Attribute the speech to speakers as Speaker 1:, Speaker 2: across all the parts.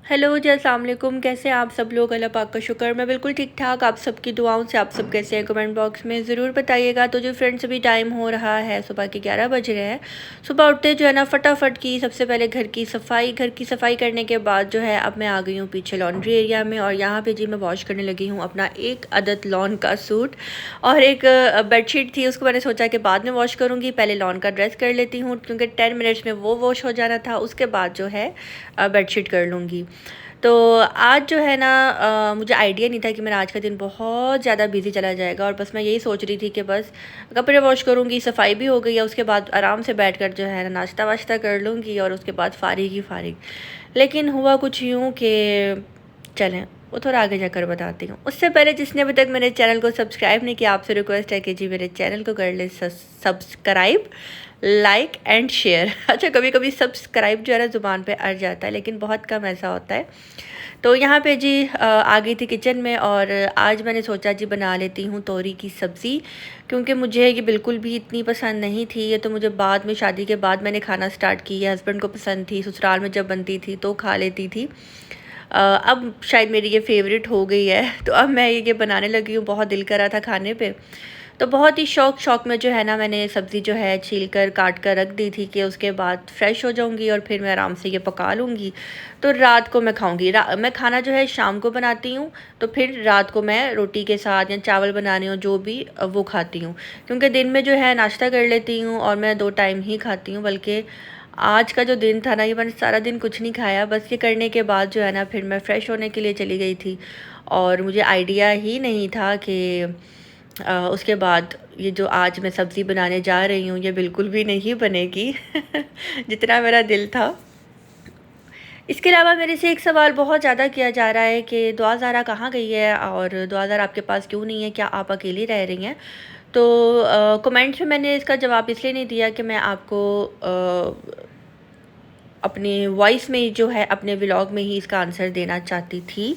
Speaker 1: Hello जी, अस्सलाम वालेकुम। कैसे हैं आप सब लोग? अल्लाह पाक का शुक्र, मैं बिल्कुल ठीक ठाक। आप सबकी दुआओं से आप सब कैसे हैं? कमेंट बॉक्स में ज़रूर बताइएगा। तो जो फ्रेंड्स, अभी टाइम हो रहा है सुबह के 11 बज रहे हैं। सुबह उठते जो है ना फटाफट की सबसे पहले घर की सफ़ाई करने के बाद जो है अब मैं आ गई हूँ पीछे लॉन्ड्री एरिया में, और यहाँ पे जी मैं वॉश करने लगी हूँ अपना एक अदद लॉन का सूट और एक बेडशीट थी। उसको मैंने सोचा कि बाद में वॉश करूँगी, पहले लॉन का ड्रेस कर लेती हूँ क्योंकि 10 मिनट्स में वो वॉश हो जाना था। उसके बाद जो है बेडशीट कर लूँगी। तो आज जो है ना मुझे आइडिया नहीं था कि मेरा आज का दिन बहुत ज़्यादा बिजी चला जाएगा, और बस मैं यही सोच रही थी कि बस कपड़े वॉश करूँगी, सफाई भी हो गई है, उसके बाद आराम से बैठकर जो है ना नाश्ता वाश्ता कर लूँगी और उसके बाद फारिग ही फारिग। लेकिन हुआ कुछ यूँ कि चलें वो थोड़ा आगे जाकर बताती हूँ। उससे पहले जिसने अभी तक मेरे चैनल को सब्सक्राइब नहीं किया, आपसे रिक्वेस्ट है कि जी मेरे चैनल को कर ले सब्सक्राइब, लाइक एंड शेयर। अच्छा, कभी कभी सब्सक्राइब जो है ना ज़ुबान पे अड़ जाता है, लेकिन बहुत कम ऐसा होता है। तो यहाँ पे जी आ गई थी किचन में, और आज मैंने सोचा जी बना लेती हूँ तोरी की सब्ज़ी, क्योंकि मुझे ये बिल्कुल भी इतनी पसंद नहीं थी। ये तो मुझे बाद में, शादी के बाद मैंने खाना स्टार्ट की है। हस्बैंड को पसंद थी, ससुराल में जब बनती थी तो खा लेती थी। अब शायद मेरी ये फेवरेट हो गई है, तो अब मैं ये बनाने लगी हूँ। बहुत दिल करा था खाने पे, तो बहुत ही शौक में जो है ना मैंने सब्ज़ी जो है छील कर काट कर रख दी थी कि उसके बाद फ्रेश हो जाऊंगी और फिर मैं आराम से ये पका लूँगी। तो रात को मैं खाऊंगी। मैं खाना जो है शाम को बनाती हूँ, तो फिर रात को मैं रोटी के साथ या चावल बनानी हो जो भी वो खाती हूँ, क्योंकि दिन में जो है नाश्ता कर लेती हूँ और मैं 2 टाइम ही खाती हूँ। बल्कि आज का जो दिन था ना, ये मैंने सारा दिन कुछ नहीं खाया। बस ये करने के बाद जो है ना फिर मैं फ़्रेश होने के लिए चली गई थी, और मुझे आइडिया ही नहीं था कि उसके बाद ये जो आज मैं सब्ज़ी बनाने जा रही हूँ ये बिल्कुल भी नहीं बनेगी जितना मेरा दिल था। इसके अलावा मेरे से एक सवाल बहुत ज़्यादा किया जा रहा है कि दुआ ज़ारा कहाँ गई है, और दुआ ज़ारा आपके पास क्यों नहीं है, क्या आप अकेली रह रही हैं? तो कमेंट्स में मैंने इसका जवाब इसलिए नहीं दिया कि मैं आपको अपने वॉइस में जो है अपने व्लॉग में ही इसका आंसर देना चाहती थी।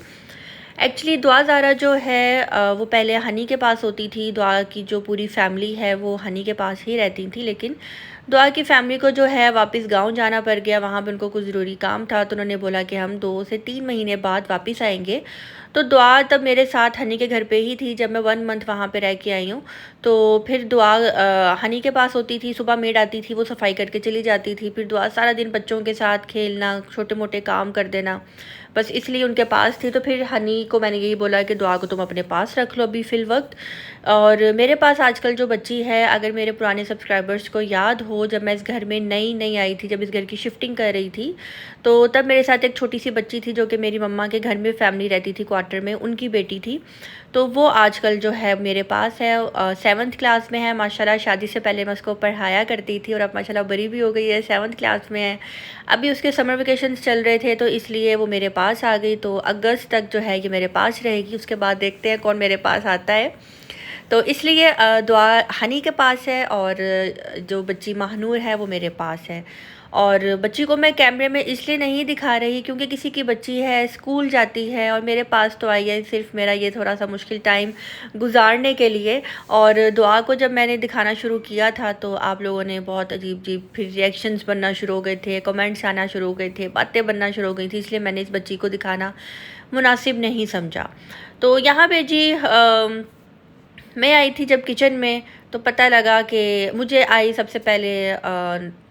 Speaker 1: एक्चुअली दुआ ज़ारा जो है वो पहले हनी के पास होती थी। दुआ की जो पूरी फैमिली है वो हनी के पास ही रहती थी, लेकिन दुआ की फैमिली को जो है वापस गांव जाना पड़ गया। वहाँ पे उनको कुछ ज़रूरी काम था, तो उन्होंने बोला कि हम 2 से 3 महीने बाद वापस आएंगे। तो दुआ तब मेरे साथ हनी के घर पे ही थी जब मैं 1 मंथ वहाँ पे रह के आई हूँ। तो फिर दुआ हनी के पास होती थी, सुबह मेड आती थी, वो सफाई करके चली जाती थी। फिर दुआ सारा दिन बच्चों के साथ खेलना, छोटे मोटे काम कर देना, बस इसलिए उनके पास थी। तो फिर हनी को मैंने यही बोला कि दुआ को तुम अपने पास रख लो अभी फ़िल वक्त। और मेरे पास आजकल जो बच्ची है, अगर मेरे पुराने सब्सक्राइबर्स को याद हो, जब मैं इस घर में नई आई थी, जब इस घर की शिफ्टिंग कर रही थी, तो तब मेरे साथ एक छोटी सी बच्ची थी जो कि मेरी मम्मा के घर में फैमिली रहती थी क्वार्टर में, उनकी बेटी थी। तो वो आजकल जो है मेरे पास है, 7th क्लास में है माशाल्लाह। शादी से पहले मैं उसको पढ़ाया करती थी और अब माशाल्लाह बड़ी भी हो गई है, 7th क्लास में है। अभी उसके समर वेकेशंस चल रहे थे, तो इसलिए वो मेरे पास आ गई। तो अगस्त तक जो है ये मेरे पास रहेगी, उसके बाद देखते हैं कौन मेरे पास आता है। तो इसलिए दुआ हनी के पास है, और जो बच्ची महानूर है वो मेरे पास है। और बच्ची को मैं कैमरे में इसलिए नहीं दिखा रही क्योंकि किसी की बच्ची है, स्कूल जाती है, और मेरे पास तो आई है सिर्फ मेरा ये थोड़ा सा मुश्किल टाइम गुजारने के लिए। और दुआ को जब मैंने दिखाना शुरू किया था तो आप लोगों ने बहुत अजीब अजीब फिर रिएक्शंस बनना शुरू हो गए थे, कमेंट्स आना शुरू हो गए थे, बातें बनना शुरू हो गई थी, इसलिए मैंने इस बच्ची को दिखाना मुनासिब नहीं समझा। तो यहाँ पे जी मैं आई थी जब किचन में, तो पता लगा कि मुझे आई सबसे पहले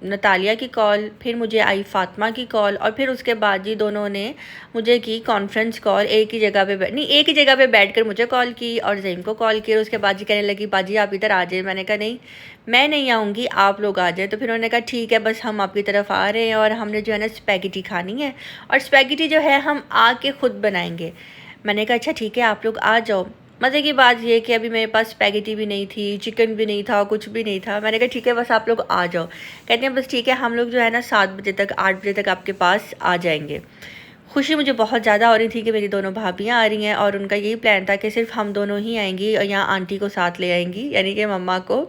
Speaker 1: नतालिया की कॉल, फिर मुझे आई फ़ातिमा की कॉल, और फिर उसके बाद जी दोनों ने मुझे की कॉन्फ्रेंस कॉल। एक ही जगह पे नहीं, एक ही जगह पे बैठकर मुझे कॉल की और ज़हीम को कॉल की। और उसके बाद जी कहने लगी बाजी आप इधर आ जाए। मैंने कहा नहीं, मैं नहीं आऊँगी, आप लोग आ जाए। तो फिर उन्होंने कहा ठीक है, बस हम आपकी तरफ आ रहे हैं और हमने जो है ना स्पैगेटी खानी है, और स्पैगेटी जो है हम आके ख़ुद बनाएंगे। मैंने कहा अच्छा ठीक है, आप लोग आ जाओ। मज़े की बात ये कि अभी मेरे पास स्पैगेटी भी नहीं थी, चिकन भी नहीं था, कुछ भी नहीं था। मैंने कहा ठीक है, बस आप लोग आ जाओ। कहते हैं बस ठीक है, हम लोग जो है ना 7 बजे तक 8 बजे तक आपके पास आ जाएंगे। खुशी मुझे बहुत ज़्यादा हो रही थी कि मेरी दोनों भाभियाँ आ रही हैं, और उनका यही प्लान था कि सिर्फ हम दोनों ही आएंगी और यहाँ आंटी को साथ ले आएंगी, यानी कि मम्मा को।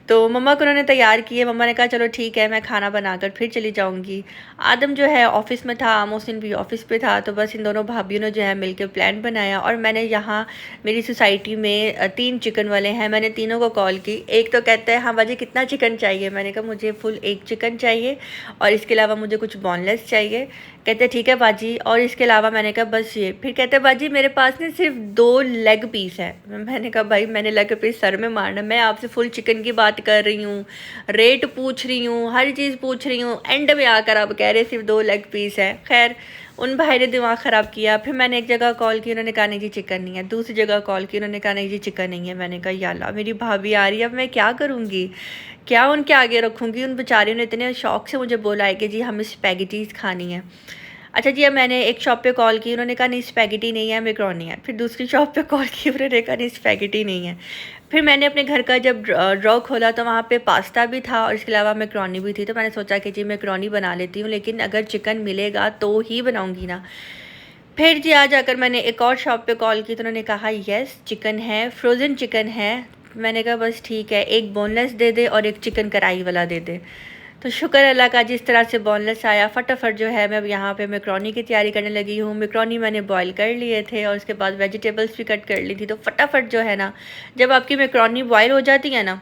Speaker 1: तो मम्मा को उन्होंने तैयार किए। मम्मा ने कहा चलो ठीक है, मैं खाना बनाकर फिर चली जाऊंगी। आदम जो है ऑफ़िस में था, मोहसिन भी ऑफ़िस पे था, तो बस इन दोनों भाभीियों ने जो है मिलकर प्लान बनाया। और मैंने यहाँ मेरी सोसाइटी में 3 चिकन वाले हैं, मैंने तीनों को कॉल की। एक तो कहता है हाँ बाजी कितना चिकन चाहिए? मैंने कहा मुझे फुल 1 चिकन चाहिए, और इसके अलावा मुझे कुछ बोनलेस चाहिए। कहते ठीक है बाजी, और इसके अलावा मैंने कहा बस ये। फिर कहते बाजी मेरे पास ना सिर्फ 2 लेग पीस है। मैंने कहा भाई मैंने लेग पीस सर में मारना, मैं आपसे फुल चिकन की बात कर रही हूँ, रेट पूछ रही हूँ, हर चीज़ पूछ रही हूँ, एंड में आकर आप कह रहे सिर्फ 2 लेग पीस है। खैर उन भाई ने दिमाग ख़राब किया। फिर मैंने एक जगह कॉल की, उन्होंने कहा नहीं जी चिकन नहीं है। दूसरी जगह कॉल की, उन्होंने कहा नहीं जी चिकन नहीं है। मैंने कहा या अल्लाह, मेरी भाभी आ रही है, अब मैं क्या करूँगी, क्या उनके आगे रखूँगी। उन बेचारियों ने इतने शौक़ से मुझे बोला है कि जी हमें स्पैगेटीज़ खानी है। अच्छा जी, अब मैंने एक शॉप पे कॉल की, उन्होंने कहा नहीं स्पैगेटी नहीं है, मैकरोनी है। फिर दूसरी शॉप पे कॉल की, उन्होंने कहा नहीं स्पैगेटी नहीं है। फिर मैंने अपने घर का जब ड्रॉ खोला तो वहाँ पे पास्ता भी था और इसके अलावा मैकरोनी भी थी। तो मैंने सोचा कि जी मैकरोनी बना लेती हूँ, लेकिन अगर चिकन मिलेगा तो ही बनाऊँगी ना। फिर जी आज आकर मैंने एक और शॉप पे कॉल की तो उन्होंने कहा येस चिकन है, फ्रोज़न चिकन है। मैंने कहा बस ठीक है, एक बोनलेस दे दे और एक चिकन कढ़ाई वाला दे दे। तो शुक्र अल्लाह का, जिस तरह से बोनलेस आया फटाफट जो है मैं अब यहाँ पे मैकरोनी की तैयारी करने लगी हूँ। मैकरोनी मैंने बॉईल कर लिए थे और उसके बाद वेजिटेबल्स भी कट कर ली थी। तो फटाफट जो है ना, जब आपकी मैकरोनी बॉईल हो जाती है ना,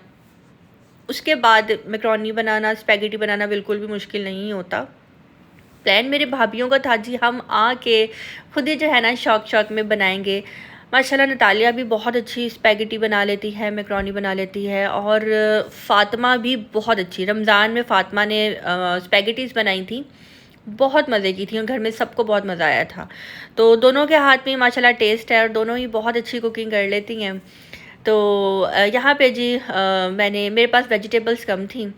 Speaker 1: उसके बाद मैकरोनी बनाना, स्पैगेटी बनाना बिल्कुल भी मुश्किल नहीं होता। प्लान मेरे भाभीयों का था जी हम आके खुद ही जो है ना शौक में बनाएंगे। माशाल्लाह नतालिया भी बहुत अच्छी स्पैगेटी बना लेती है, मैकरोनी बना लेती है, और फ़ातिमा भी बहुत अच्छी। रमज़ान में फ़ातिमा ने स्पैगेटीज़ बनाई थी, बहुत मज़े की थी और घर में सबको बहुत मज़ा आया था। तो दोनों के हाथ में माशाल्लाह टेस्ट है और दोनों ही बहुत अच्छी कुकिंग कर लेती हैं। तो यहाँ पे जी मेरे पास वेजिटेबल्स कम थी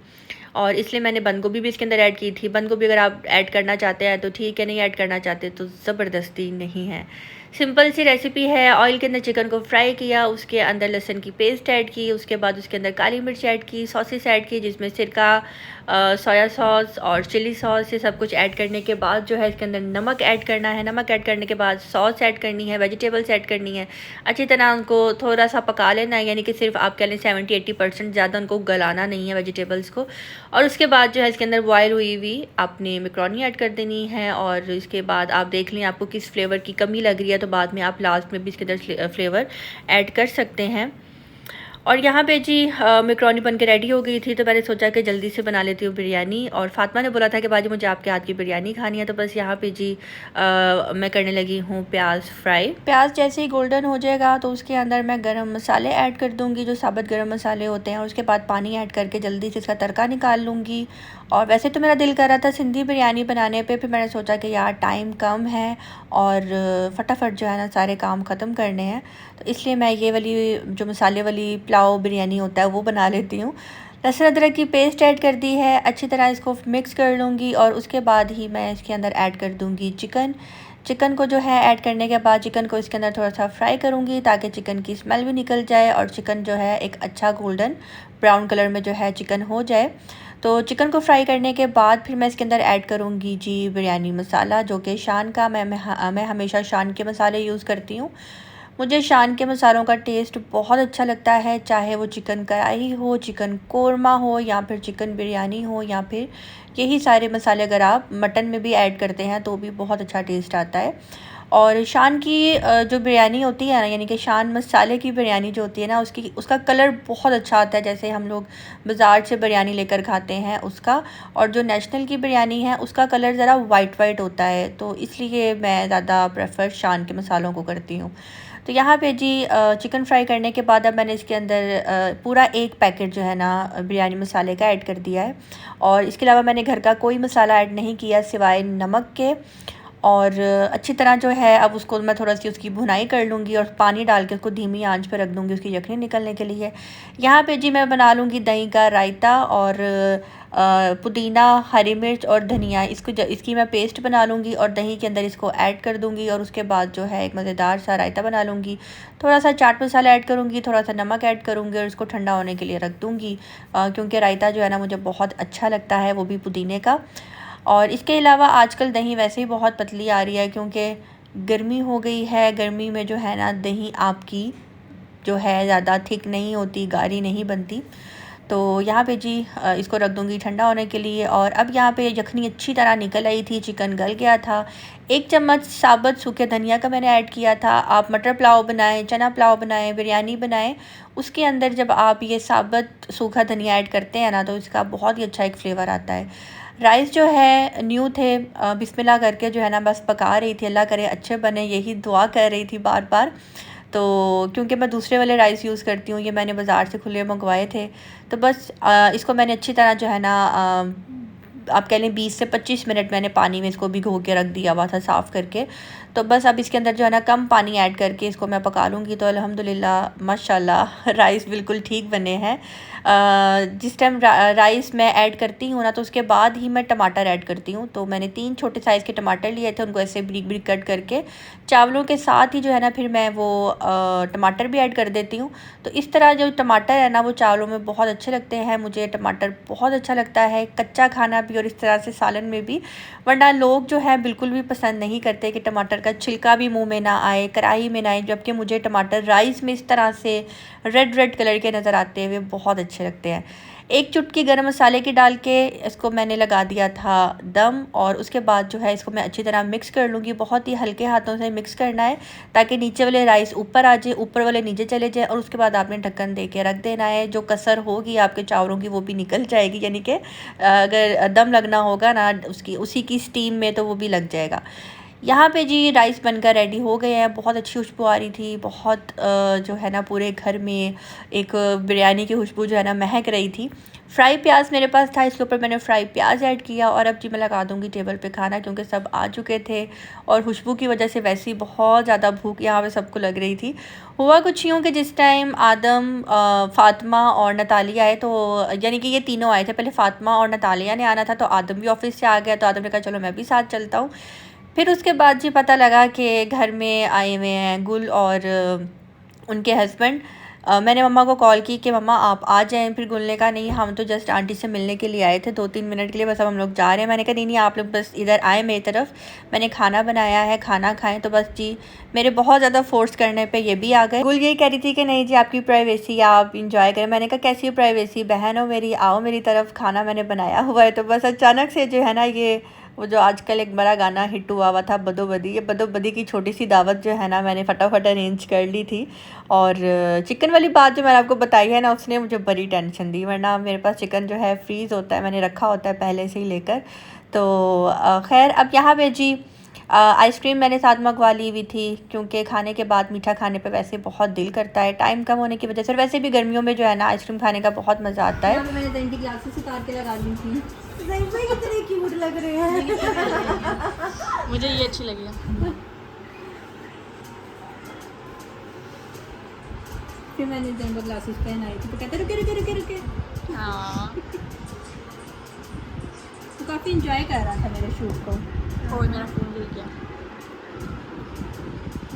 Speaker 1: और इसलिए मैंने बंद गोभी भी इसके अंदर ऐड की थी। बंद गोभी अगर आप ऐड करना चाहते हैं तो ठीक है, नहीं ऐड करना चाहते तो ज़बरदस्ती नहीं है। सिंपल सी रेसिपी है। ऑयल के अंदर चिकन को फ्राई किया, उसके अंदर लहसुन की पेस्ट ऐड की, उसके बाद उसके अंदर काली मिर्च ऐड की, सॉसेस ऐड की जिसमें सिरका, सोया सॉस और चिली सॉस, ये सब कुछ ऐड करने के बाद जो है इसके अंदर नमक ऐड करना है। नमक ऐड करने के बाद सॉस ऐड करनी है, वेजिटेबल्स ऐड करनी है, अच्छी तरह उनको थोड़ा सा पका लेना है, यानी कि सिर्फ आप कह लें 70-80%, ज़्यादा उनको गलाना नहीं है वेजिटेबल्स को। और उसके बाद जो है इसके अंदर बॉयल हुई हुई आपने मैकरोनी ऐड कर देनी है और इसके बाद आप देख लें आपको किस फ्लेवर की कमी लग रही है तो बाद में आप लास्ट में भी इसके अंदर फ्लेवर ऐड कर सकते हैं। और यहाँ पे जी मैकरोनी बन के रेडी हो गई थी तो मैंने सोचा कि जल्दी से बना लेती हूँ बिरयानी। और फातिमा ने बोला था कि बाजी मुझे आपके हाथ की बिरयानी खानी है, तो बस यहाँ पे जी मैं करने लगी हूँ प्याज फ्राई। प्याज जैसे ही गोल्डन हो जाएगा तो उसके अंदर मैं गरम मसाले ऐड कर दूँगी, जो साबुत गरम मसाले होते हैं, और उसके बाद पानी ऐड करके जल्दी से इसका तड़का निकाल लूँगी। और वैसे तो मेरा दिल कर रहा था सिंधी बिरयानी बनाने पे, फिर मैंने सोचा कि यार टाइम कम है और फटाफट जो है ना सारे काम ख़त्म करने हैं, तो इसलिए मैं ये वाली जो मसाले वाली पुलाव बिरयानी होता है वो बना लेती हूँ। लहसुन अदरक की पेस्ट ऐड कर दी है, अच्छी तरह इसको मिक्स कर लूँगी और उसके बाद ही मैं इसके अंदर ऐड कर दूँगी चिकन को जो है ऐड करने के बाद चिकन को इसके अंदर थोड़ा सा फ्राई करूँगी ताकि चिकन की स्मेल भी निकल जाए और चिकन जो है एक अच्छा गोल्डन ब्राउन कलर में जो है चिकन हो जाए। तो चिकन को फ्राई करने के बाद फिर मैं इसके अंदर ऐड करूँगी जी बिरयानी मसाला, जो कि शान का मैं हमेशा शान के मसाले यूज़ करती हूँ। मुझे शान के मसालों का टेस्ट बहुत अच्छा लगता है, चाहे वो चिकन कढ़ाई हो, चिकन कोरमा हो या फिर चिकन बिरयानी हो, या फिर यही सारे मसाले अगर आप मटन में भी ऐड करते हैं तो भी बहुत अच्छा टेस्ट आता है। और शान की जो बिरयानी होती है ना, यानी कि शान मसाले की बिरयानी जो होती है ना, उसका कलर बहुत अच्छा आता है, जैसे हम लोग बाज़ार से बिरयानी लेकर खाते हैं उसका। और जो नेशनल की बिरयानी है उसका कलर ज़रा वाइट होता है, तो इसलिए मैं ज़्यादा प्रेफर शान के मसालों को करती हूँ। तो यहाँ पे जी चिकन फ्राई करने के बाद अब मैंने इसके अंदर पूरा एक पैकेट जो है ना बिरयानी मसाले का ऐड कर दिया है, और इसके अलावा मैंने घर का कोई मसाला ऐड नहीं किया सिवाय नमक के। और अच्छी तरह जो है अब उसको मैं थोड़ा सी उसकी भुनाई कर लूँगी और पानी डाल के उसको धीमी आंच पर रख दूँगी उसकी यखनी निकलने के लिए। यहाँ पे जी मैं बना लूँगी दही का रायता और पुदीना, हरी मिर्च और धनिया, इसकी मैं पेस्ट बना लूँगी और दही के अंदर इसको ऐड कर दूँगी और उसके बाद जो है एक मज़ेदार सा रायता बना लूँगी। थोड़ा सा चाट मसाला ऐड करूँगी, थोड़ा सा नमक ऐड करूँगी और इसको ठंडा होने के लिए रख दूँगी, क्योंकि रायता जो है ना मुझे बहुत अच्छा लगता है, वो भी पुदीने का। और इसके अलावा आजकल दही वैसे ही बहुत पतली आ रही है क्योंकि गर्मी हो गई है। गर्मी में जो है ना दही आपकी जो है ज़्यादा थिक नहीं होती, गाढ़ी नहीं बनती। तो यहाँ पे जी इसको रख दूँगी ठंडा होने के लिए। और अब यहाँ पे यखनी अच्छी तरह निकल आई थी, चिकन गल गया था। 1 चम्मच साबुत सूखे धनिया का मैंने ऐड किया था। आप मटर पुलाव बनाएं, चना पुलाव बनाएं, बिरयानी बनाएं, उसके अंदर जब आप ये साबुत सूखा धनिया ऐड करते हैं ना तो इसका बहुत ही अच्छा एक फ्लेवर आता है। राइस जो है न्यू थे, बिस्मिल्लाह करके जो है ना बस पका रही थी, अल्लाह करे अच्छे बने, यही दुआ कर रही थी बार बार। तो क्योंकि मैं दूसरे वाले राइस यूज़ करती हूँ, ये मैंने बाज़ार से खुले मंगवाए थे। तो बस इसको मैंने अच्छी तरह जो है ना आप कह लें 20 से 25 मिनट मैंने पानी में इसको भिगो के रख दिया हुआ था साफ़ करके। तो बस अब इसके अंदर जो है ना कम पानी ऐड करके इसको मैं पका लूँगी। तो अल्हम्दुलिल्लाह माशाल्लाह राइस बिल्कुल ठीक बने हैं। जिस टाइम राइस मैं ऐड करती हूँ ना तो उसके बाद ही मैं टमाटर ऐड करती हूँ। तो मैंने 3 छोटे साइज़ के टमाटर लिए थे, उनको ऐसे बारीक बारीक कट करके चावलों के साथ ही जो है ना फिर मैं वो टमाटर भी ऐड कर देती हूँ। तो इस तरह जो टमाटर है ना वो चावलों में बहुत अच्छे लगते हैं। मुझे टमाटर बहुत अच्छा लगता है कच्चा खाना भी और इस तरह से सालन में भी। वरना लोग जो है बिल्कुल भी पसंद नहीं करते कि टमाटर का छिलका भी मुंह में ना आए, कढ़ाई में ना आए, जबकि मुझे टमाटर राइस में इस तरह से रेड रेड कलर के नज़र आते हुए बहुत अच्छे लगते हैं। एक चुटकी गरम मसाले की डाल के इसको मैंने लगा दिया था दम, और उसके बाद जो है इसको मैं अच्छी तरह मिक्स कर लूँगी। बहुत ही हल्के हाथों से मिक्स करना है ताकि नीचे वाले राइस ऊपर आ जाए, ऊपर वाले नीचे चले जाए, और उसके बाद आपने ढक्कन दे के रख देना है। जो कसर होगी आपके चावलों की वो भी निकल जाएगी, यानी कि अगर दम लगना होगा ना उसकी उसी की स्टीम में तो वो भी लग जाएगा। यहाँ पे जी राइस बनकर रेडी हो गए हैं। बहुत अच्छी खुशबू आ रही थी, बहुत जो है ना पूरे घर में एक बिरयानी की खुशबू जो है ना महक रही थी। फ्राई प्याज मेरे पास था, इसके ऊपर मैंने फ्राई प्याज ऐड किया, और अब जी मैं लगा दूँगी टेबल पे खाना, क्योंकि सब आ चुके थे और खुशबू की वजह से वैसे ही बहुत ज़्यादा भूख यहाँ पे सबको लग रही थी। हुआ कुछ यूँ कि जिस टाइम आदम, फ़ातिमा और नतालिया आए, तो यानी कि ये तीनों आए थे। पहले फ़ातिमा और नतालिया ने आना था, तो आदम भी ऑफ़िस से आ गया, तो आदम ने कहा चलो मैं भी साथ चलता हूँ। फिर उसके बाद जी पता लगा कि घर में आए हुए हैं गुल और उनके हस्बैंड। मैंने मम्मा को कॉल की कि मम्मा आप आ जाएं। फिर गुल ने कहा नहीं, हम तो जस्ट आंटी से मिलने के लिए आए थे 2-3 मिनट के लिए, बस अब हम लोग जा रहे हैं। मैंने कहा नहीं नहीं, आप लोग बस इधर आए मेरी तरफ, मैंने खाना बनाया है, खाना खाएं। तो बस जी मेरे बहुत ज़्यादा फोर्स करने पे ये भी आ गए। गुल यही कह रही थी कि नहीं जी आपकी प्राइवेसी, आप इंजॉय करें। मैंने कहा कैसी प्राइवेसी, बहन हो मेरी, आओ मेरी तरफ, खाना मैंने बनाया हुआ है। तो बस अचानक से जो है ना ये वो जो आजकल एक बड़ा गाना हिट हुआ था बदो बदी, ये बदो बदी की छोटी सी दावत जो है ना मैंने फटाफट अरेंज कर ली थी। और चिकन वाली बात जो मैंने आपको बताई है ना, उसने मुझे बड़ी टेंशन दी, वरना मेरे पास चिकन जो है फ्रीज़ होता है, मैंने रखा होता है पहले से ही लेकर। तो खैर अब यहाँ पे जी आइसक्रीम मैंने साथ मंगवा ली हुई थी, क्योंकि खाने के बाद मीठा खाने पे वैसे बहुत दिल करता है, टाइम कम होने की वजह से। और वैसे भी गर्मियों में जो है ना आइसक्रीम खाने का बहुत मज़ा आता है।
Speaker 2: मैंने ज़ैन की ग्लासेस उतार के लगा दी थी। ज़ैन भाई कितने क्यूट लग रहे हैं।
Speaker 3: मुझे ये अच्छी लगी है।
Speaker 2: फिर मैंने ज़ैन को ग्लासेस पहनाई थी, तो कहते रुके रुके रुके रुके।
Speaker 3: हाँ,
Speaker 2: तो काफ़ी इंजॉय कर रहा था मेरे शूट को।
Speaker 3: और मेरा फ़ोन गिर गया।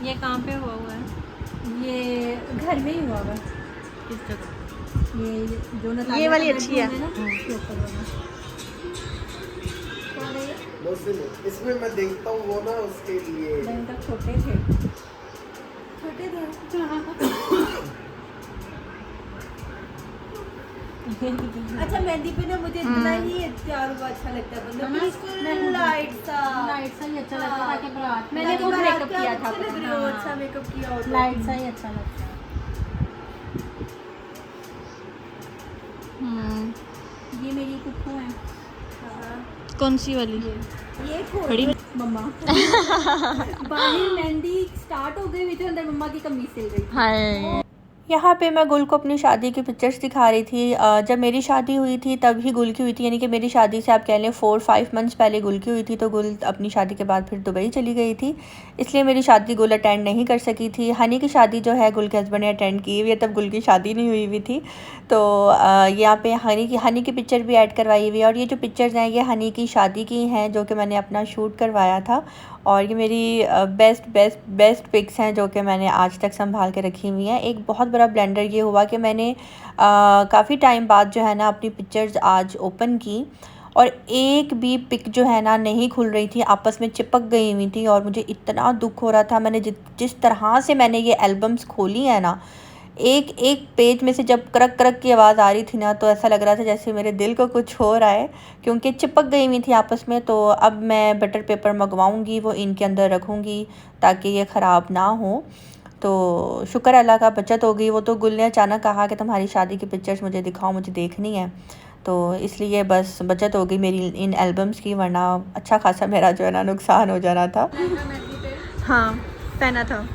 Speaker 2: ये कहाँ पे हुआ है? ये घर में ही हुआ है।
Speaker 3: किस जगह?
Speaker 2: ये जो ना
Speaker 3: ये वाली अच्छी है।
Speaker 2: उसके ऊपर वाला।
Speaker 4: इसमें मैं देखता हूँ वो ना उसके लिए
Speaker 2: ज़ैन तक छोटे थे, छोटे थे। अच्छा मेहंदी पे ना मुझे इतना ही तैयार हुआ अच्छा लगता है, मतलब बिल्कुल लाइट सा ही अच्छा लगता है, ताकि बारात
Speaker 1: मैंने खुद मेकअप किया था,
Speaker 2: अच्छा मेकअप किया होता है,
Speaker 3: लाइट सा ही अच्छा लगता है।
Speaker 2: ये मेरी कुप्पू है।
Speaker 3: कौन सी वाली?
Speaker 2: ये
Speaker 3: बड़ी
Speaker 2: मम्मा बाहर मेहंदी स्टार्ट हो गई हुई थी, अंदर मम्मा की कमीज सिल रही थी।
Speaker 3: हाय।
Speaker 1: यहाँ पे मैं गुल को अपनी शादी की पिक्चर्स दिखा रही थी। जब मेरी शादी हुई थी तब ही गुल की हुई थी, यानी कि मेरी शादी से आप कह लें 4-5 मंथ्स पहले गुल की हुई थी। तो गुल अपनी शादी के बाद फिर दुबई चली गई थी, इसलिए मेरी शादी गुल अटेंड नहीं कर सकी थी। हनी की शादी जो है गुल के हस्बैंड ने अटेंड की हुई है, तब गुल की शादी नहीं हुई हुई थी। तो यहाँ पे हनी की पिक्चर भी ऐड करवाई हुई है। और ये जो पिक्चर्स हैं ये हनी की शादी की हैं, जो कि मैंने अपना शूट करवाया था। और ये मेरी बेस्ट पिक्स हैं जो कि मैंने आज तक संभाल के रखी हुई हैं। एक बहुत बड़ा ब्लेंडर ये हुआ कि मैंने काफ़ी टाइम बाद जो है ना अपनी पिक्चर्स आज ओपन की, और एक भी पिक जो है ना नहीं खुल रही थी, आपस में चिपक गई हुई थी, और मुझे इतना दुख हो रहा था। मैंने जिस तरह से मैंने ये एल्बम्स खोली है ना, एक एक पेज में से जब करक करक की आवाज़ आ रही थी ना, तो ऐसा लग रहा था जैसे मेरे दिल को कुछ हो रहा है, क्योंकि चिपक गई हुई थी आपस में। तो अब मैं बटर पेपर मंगवाऊंगी, वो इनके अंदर रखूंगी ताकि ये ख़राब ना हो। तो शुक्र अल्लाह का बचत हो गई। वो तो गुल ने अचानक कहा कि तुम्हारी शादी की पिक्चर्स मुझे दिखाओ, मुझे देखनी है। तो इसलिए बस बचत हो गई मेरी इन एल्बम्स की, वरना अच्छा खासा मेरा जो है ना नुकसान हो जाना था। हाँ पहना था,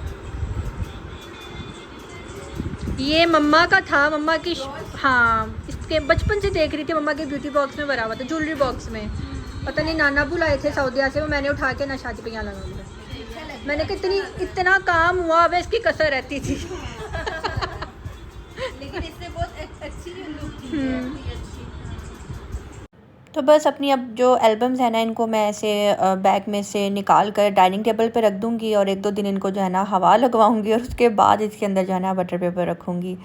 Speaker 1: ये मम्मा का था, मम्मा की हाँ इसके बचपन से देख रही थी, मम्मा के ब्यूटी बॉक्स में भरा हुआ था, ज्वेलरी बॉक्स में। पता नहीं नाना बुलाए थे सऊदीया से, वो मैंने उठा के ना शादी पे यहाँ लगा दिया। मैंने कितनी इतना काम हुआ, अब इसकी कसर रहती थी।
Speaker 2: लेकिन इससे बहुत अच्छी लुक थी।
Speaker 1: तो बस अपनी अब जो एल्बम्स है ना, इनको मैं ऐसे बैग में से निकाल कर डाइनिंग टेबल पे रख दूँगी और 1-2 दिन इनको जो है ना हवा लगवाऊँगी और उसके बाद इसके अंदर जो है ना बटर पेपर रखूँगी।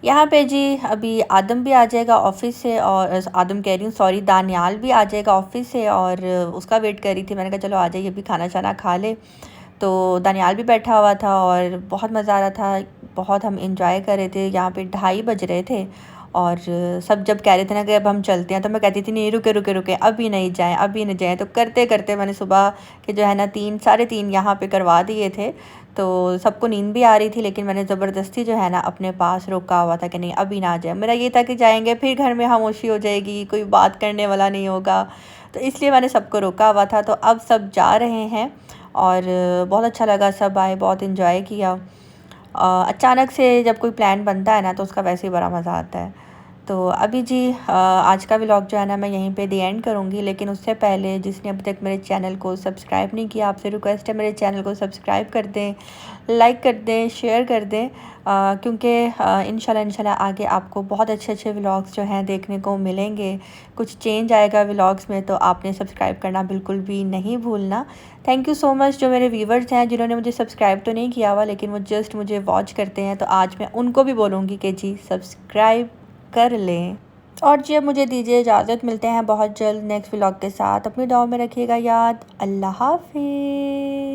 Speaker 1: यहाँ पे जी अभी आदम भी आ जाएगा ऑफ़िस से, और आदम कह रही हूँ सॉरी, दानियाल भी आ जाएगा ऑफ़िस से, और उसका वेट कर रही थी। मैंने कहा चलो आ जाइए, अभी खाना शाना खा ले। तो दानियाल भी बैठा हुआ था और बहुत मज़ा आ रहा था, बहुत हम इंजॉय कर रहे थे। यहाँ पे 2:30 बज रहे थे और सब जब कह रहे थे ना कि अब हम चलते हैं, तो मैं कहती थी नहीं रुके रुके रुके, अभी नहीं जाएं, अभी नहीं जाएं। तो करते करते मैंने सुबह के जो है ना 3 साढ़े 3 यहाँ पे करवा दिए थे। तो सबको नींद भी आ रही थी, लेकिन मैंने ज़बरदस्ती जो है ना अपने पास रोका हुआ था कि नहीं अभी ना जाए। मेरा ये था कि जाएंगे फिर घर में खामोशी हो जाएगी, कोई बात करने वाला नहीं होगा, तो इसलिए मैंने सबको रोका हुआ था। तो अब सब जा रहे हैं और बहुत अच्छा लगा, सब आए, बहुत इन्जॉय किया। अचानक से जब कोई प्लान बनता है ना तो उसका वैसे ही बड़ा मज़ा आता है। तो अभी जी आज का व्लॉग जो है ना मैं यहीं पे दी एंड करूँगी, लेकिन उससे पहले जिसने अभी तक मेरे चैनल को सब्सक्राइब नहीं किया, आपसे रिक्वेस्ट है मेरे चैनल को सब्सक्राइब कर दें, लाइक कर दें, शेयर कर दें, क्योंकि इंशाल्लाह आगे आपको बहुत अच्छे अच्छे व्लॉग्स जो हैं देखने को मिलेंगे। कुछ चेंज आएगा व्लॉग्स में, तो आपने सब्सक्राइब करना बिल्कुल भी नहीं भूलना। थैंक यू सो मच जो मेरे व्यूवर्स हैं जिन्होंने मुझे सब्सक्राइब तो नहीं किया हुआ, लेकिन वो जस्ट मुझे वॉच करते हैं, तो आज मैं उनको भी बोलूँगी कि जी सब्सक्राइब कर लें। और जी अब मुझे दीजिए इजाज़त, मिलते हैं बहुत जल्द नेक्स्ट व्लॉग के साथ। अपनी दुआ में रखिएगा याद। अल्लाह हाफ़िज़।